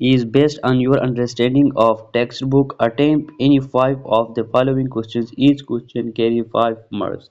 is based on your understanding of textbook. Attempt any five of the following questions. Each question carry 5 marks.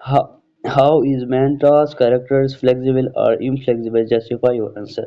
how, how is Mantra's characters flexible or inflexible? Justify your answer.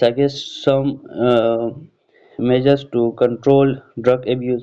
suggest some measures to control drug abuse.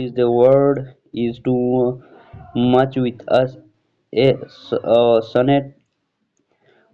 is the word is too much with us a sonnet.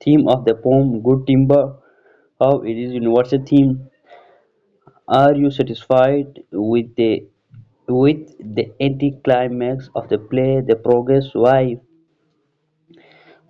theme of the poem good timber, how it is universal theme, are you satisfied with the anticlimax of the play the progress, why.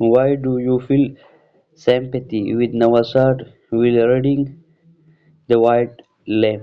why do you feel sympathy with Nawasad while reading the white lamp.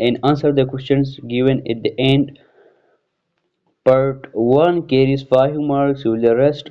and answer the questions given at the end. Part 1 carries 5 marks while the rest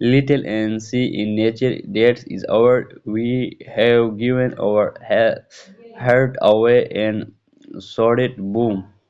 little and see in nature that is our we have given our heart away and sordid boom.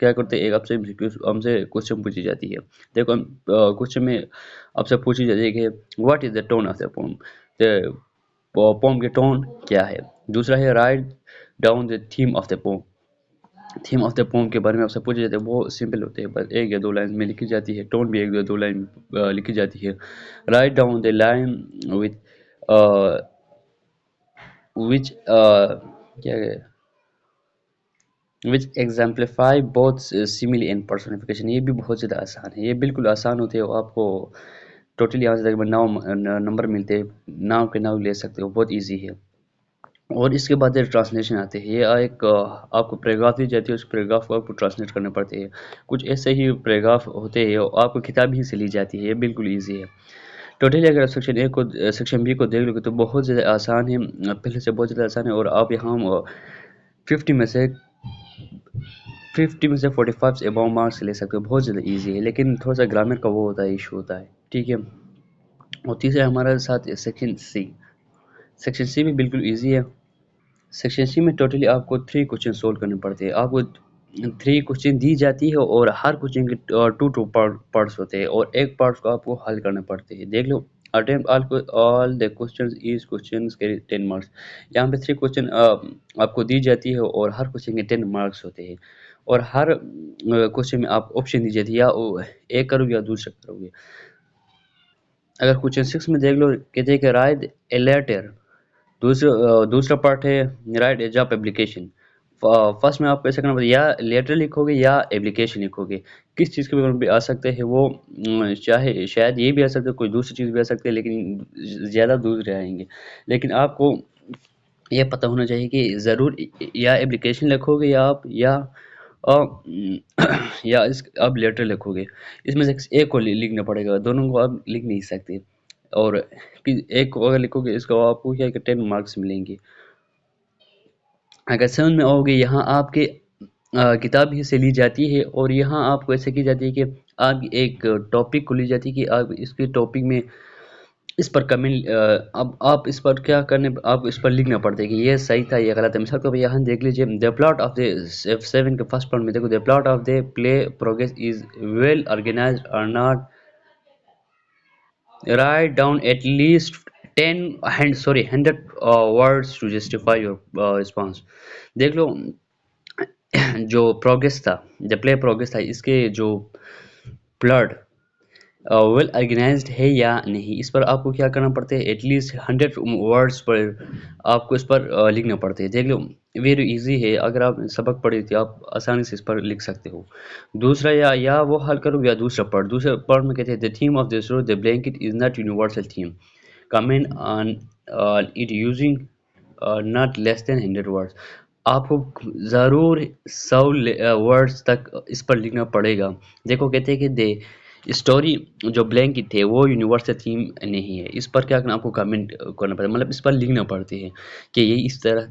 کیا کرتے ہیں، ایک آپ سے ہم سے question پوچھی جاتی ہے. دیکھو کوشچن میں آپ سے پوچھی جاتی ہے کہ what is the tone of the پوم، پوم کی ٹون کیا ہے. دوسرا ہے write down the theme of the پوم. Theme of the پوم کے بارے میں آپ سے پوچھا جاتا ہے، وہ سمپل ہوتے ہیں، بس ایک یا دو لائن میں لکھی جاتی ہے. ٹون بھی ایک یا دو لائن لکھی جاتی ہے. Write down the line with which کیا ہے وچ ایگزامپلیفائی بوتھ سیملی اینڈ پرسونیفیکیشن. یہ بھی بہت زیادہ آسان ہے، یہ بالکل آسان ہوتے ہیں. آپ کو ٹوٹلی آج تک 9 نمبر ملتے ہیں، 9 کے 9 لے سکتے ہو، بہت ایزی ہے. اور اس کے بعد ٹرانسلیشن آتے ہیں. یہ ایک آپ کو پیراگراف دی جاتی ہے، اس پیراگراف کو آپ کو ٹرانسلیٹ کرنے پڑتے ہیں. کچھ ایسے ہی پیراگراف ہوتے ہیں، آپ کو کتاب ہی سے لی جاتی ہے. یہ بالکل ایزی ہے. ٹوٹلی اگر آپ سیکشن اے کو سیکشن بی کو دیکھ لو گے تو بہت زیادہ آسان ہے، پہلے سے بہت زیادہ آسان ہے. اور آپ یہاں 50 میں سے 45 سے اباؤ مارکس لے سکتے ہو. بہت زیادہ ایزی ہے، لیکن تھوڑا سا گرامر کا وہ ہوتا ہے، ایشو ہوتا ہے. ٹھیک ہے. اور تیسرا ہمارے ساتھ سیکشن سی. سیکشن سی بھی بالکل ایزی ہے. سیکشن سی میں ٹوٹلی آپ کو 3 کوشچن سولو کرنے پڑتے ہیں. آپ کو 3 کوشچن دی جاتی ہے اور ہر کوشچن کے 2 پارٹس ہوتے ہیں اور ایک پارٹ کو آپ کو حل کرنے پڑتے ہیں. دیکھ لو attempt all the questions, each questions carry 10 marks. یہاں پہ 3 کوشچن آپ کو دی جاتی ہے اور ہر کوشچن کے 10 مارکس ہوتے ہیں. اور ہر کوشچن میں آپ آپشن دی جاتی ہے، یا ایک کرو گے یا دوسرا کرو گے. اگر کوشچن 6 میں دیکھ لو، کہتے ہیں کہ رائٹ اے لیٹر. دوسرا پارٹ ہے right a job application. First میں آپ کو ایسا کرنا پڑتا ہے، یا لیٹر لکھو گے یا اپلیکیشن لکھو گے. کس چیز کے بارے میں بھی آ سکتے ہیں وہ، چاہے شاید یہ بھی آ سکتا ہے، کوئی دوسری چیز بھی آ سکتی ہے، لیکن زیادہ دوسرے آئیں گے. لیکن آپ کو یہ پتہ ہونا چاہیے کہ ضرور یا اپلیکیشن لکھو گے یا آپ یا آپ لیٹر لکھو گے. اس میں سے ایک کو لکھنا پڑے گا، دونوں کو آپ لکھ نہیں سکتے. اور ایک کو اگر لکھو گے، اس کو آپ کو کیا کہ 10 مارکس ملیں گے. اگر 7 میں آؤ گے، یہاں آپ کے کتاب ہی سے لی جاتی ہے اور یہاں آپ کو ایسے کی جاتی ہے کہ آپ ایک ٹاپک کو لی جاتی ہے کہ آپ اس کے ٹاپک میں اس پر کمنٹ، اب آپ اس پر کیا کرنے، آپ اس پر لکھنا پڑتا ہے کہ یہ صحیح تھا یہ غلط ہے. مثال کو یہاں دیکھ لیجیے، دا پلاٹ آف دا 7 کے فرسٹ پارٹ میں دیکھو، the plot of the play progress is well organized اور not. Write down at least 100 words to justify your response. دیکھ لو جو پروگریس تھا، جب پلے پروگریس تھا، اس کے جو پلاٹ ویل آرگنائزڈ ہے یا نہیں، اس پر آپ کو کیا کرنا پڑتا ہے، ایٹ لیسٹ 100 ورڈز پر آپ کو اس پر لکھنا پڑتے ہیں. دیکھ لو ویری ایزی ہے، اگر آپ سبق پڑھی تھی آپ آسانی سے اس پر لکھ سکتے ہو. دوسرا یا وہ حل کرو یا دوسرا پارٹ میں کہتے ہیں the theme of this road the blanket is not universal theme, comment on it using not less than 100 words. آپ کو ضرور 100 ورڈز تک اس پر لکھنا پڑے گا. دیکھو کہتے ہیں کہ دے اسٹوری جو بلینکٹ تھے وہ یونیورسل تھیم نہیں ہے، اس پر کیا کرنا آپ کو کمنٹ کرنا پڑتا ہے، مطلب اس پر لکھنا پڑتے ہیں کہ یہ اس طرح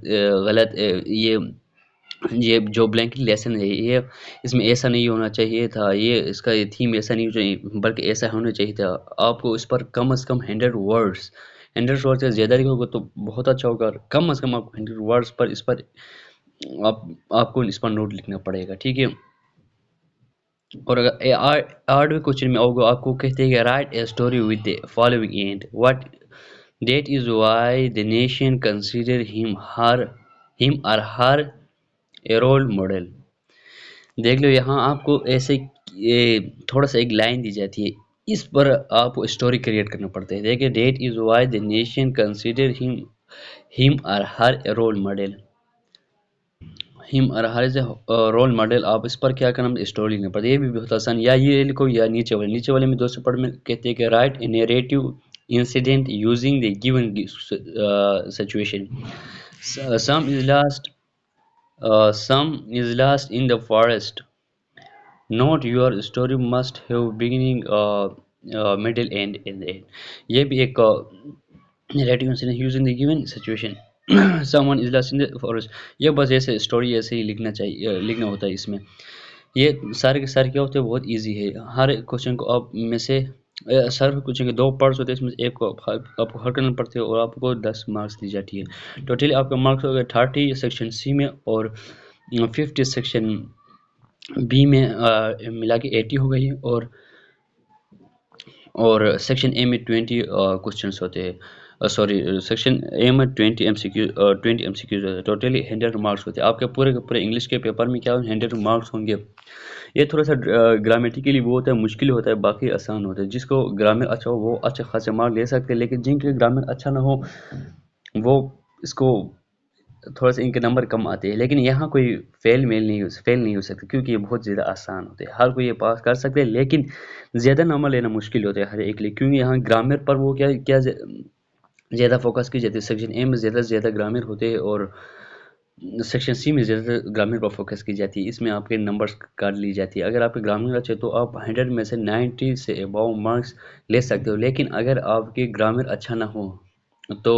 غلط، یہ جو بلینکٹ لیسن ہے یہ اس میں ایسا نہیں ہونا چاہیے تھا، یہ اس کا یہ تھیم ایسا نہیں چاہیے بلکہ ایسا ہونا چاہیے تھا. آپ کو اس پر کم از کم 100 ورڈز سے زیادہ لکھو گے تو بہت اچھا ہوگا. کم از کم آپ کو 100 ورڈز پر اس پر آپ کو اس پر نوٹ لکھنا پڑے گا. ٹھیک ہے. اور اگر 8ویں کوشچن میں ہوگا، آپ کو کہتے ہیں کہ right a story with the following end. What that is why the nation consider him or her a role model. دیکھ لو یہاں آپ کو ایسے تھوڑا سا ایک لائن دی جاتی ہے، اس پر آپ کو اسٹوری کریٹ کرنا پڑتا ہے. دیکھیں that is why the nation consider ہم اور ہر اے رول ماڈل. ہم اور ہر رول ماڈل، آپ اس پر کیا کرنا اسٹوری لکھنا پڑتا ہے. یہ بھی بہت آسان، یا یہ لکھو یا نیچے والے میں دوسرے پارٹ میں کہتے ہیں کہ right a narrative incident using the given situation. Some is lost in the forest. Note your story must have beginning, middle and end. یہ بھی ایک narrative incident using the given situation. Someone is lost in the forest. یہ بس ایسے story ایسے ہی لکھنا چاہیے، لکھنا ہوتا ہے. اس میں یہ سارے کے سارے کیا ہوتے ہیں، بہت ایزی ہے. ہر کوشچن کو آپ میں سے سر کوشچن کے 2 پارٹس ہوتے ہیں، اس میں سے ایک کو آپ کو حل کرنا پڑتے ہیں اور آپ کو 10 مارکس دی جاتی ہے. ٹوٹلی آپ کا مارکس ہو گئے 30 سیکشن سی میں اور 50 سیکشن بی میں ملا کے 80 ہو گئی، اور سیکشن اے میں 20 کوشچنس ہوتے ہیں، سوری سیکشن اے میں 20 ایم سی کیو 20 ایم سی کیوز ہوتے ہیں، ٹوٹلی 100 مارکس ہوتے ہیں آپ کے پورے انگلش کے پیپر میں. کیا 100 مارکس ہوں گے. یہ تھوڑا سا گرامیٹیکلی وہ ہوتا ہے، مشکل ہوتا ہے، باقی آسان ہوتا ہے. جس کو گرامر اچھا ہو وہ اچھے خاصے مارک لے سکتے ہیں، لیکن جن کے گرامر اچھا نہ ہو وہ اس کو تھوڑا سا ان کے نمبر کم آتے ہیں. لیکن یہاں کوئی فیل نہیں ہو سکتا، کیونکہ یہ بہت زیادہ آسان ہوتے ہیں، ہر کوئی یہ پاس کر سکتے ہیں. لیکن زیادہ نمبر لینا مشکل ہوتا ہے ہر ایک لیے، کیونکہ یہاں گرامر پر وہ کیا زیادہ فوکس کی جاتی ہے. سیکشن اے میں زیادہ سے زیادہ گرامر ہوتے ہیں، اور سیکشن سی میں زیادہ گرامر پر فوکس کی جاتی ہے. اس میں آپ کے نمبرز کاٹ لی جاتی ہے. اگر آپ کے گرامر اچھے تو آپ 100 میں سے 90 سے ابو مارکس لے سکتے ہو. لیکن اگر آپ کی گرامر اچھا نہ ہو تو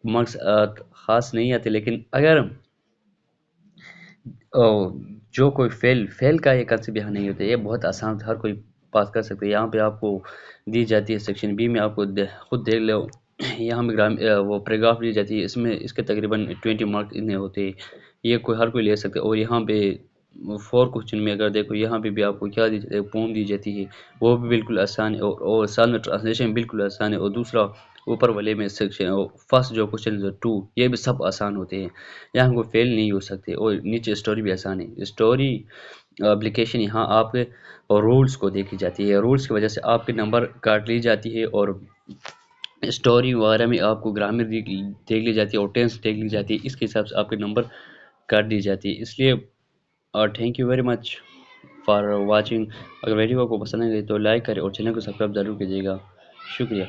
مارکس خاص نہیں آتے. لیکن اگر جو کوئی فیل کا یہ کنسیپٹ یہاں نہیں ہوتا، یہ بہت آسان ہوتا ہے، ہر کوئی پاس کر سکتے ہیں. یہاں پہ آپ کو دی جاتی ہے سیکشن بی میں، آپ کو خود دیکھ لو. یہاں پہ وہ پیراگراف دی جاتی ہے، اس کے تقریباً 20 مارکس اتنے ہوتے ہیں. یہ ہر کوئی لے سکتا ہے. اور یہاں پہ 4 کوشچن میں اگر دیکھو، یہاں پہ بھی آپ کو کیا دی جاتی ہے، پوم دی جاتی ہے، وہ بھی بالکل آسان ہے. اور ساتھ میں ٹرانسلیشن بالکل آسان ہے. اور دوسرا اوپر والے میں سیکشن فرسٹ جو کوشچن 2 یہ بھی سب آسان ہوتے ہیں، یہاں کوئی فیل نہیں ہو سکتے. اور نیچے اسٹوری بھی آسان ہے. اسٹوری اپلیکیشن یہاں آپ کے رولز کو دیکھی جاتی ہے، رولز کی وجہ سے آپ کے نمبر کاٹ لی جاتی ہے. اور اسٹوری وغیرہ میں آپ کو گرامر دیکھ لی جاتی ہے، اور ٹینس دیکھ لی جاتی ہے. اس کے حساب سے آپ کے نمبر کاٹ دی جاتی ہے. اس لیے thank you very much for watching. اگر ویڈیو کو پسند آئے تو لائک کریں اور چینل کو سبسکرائب ضرور کیجیے گا. شکریہ.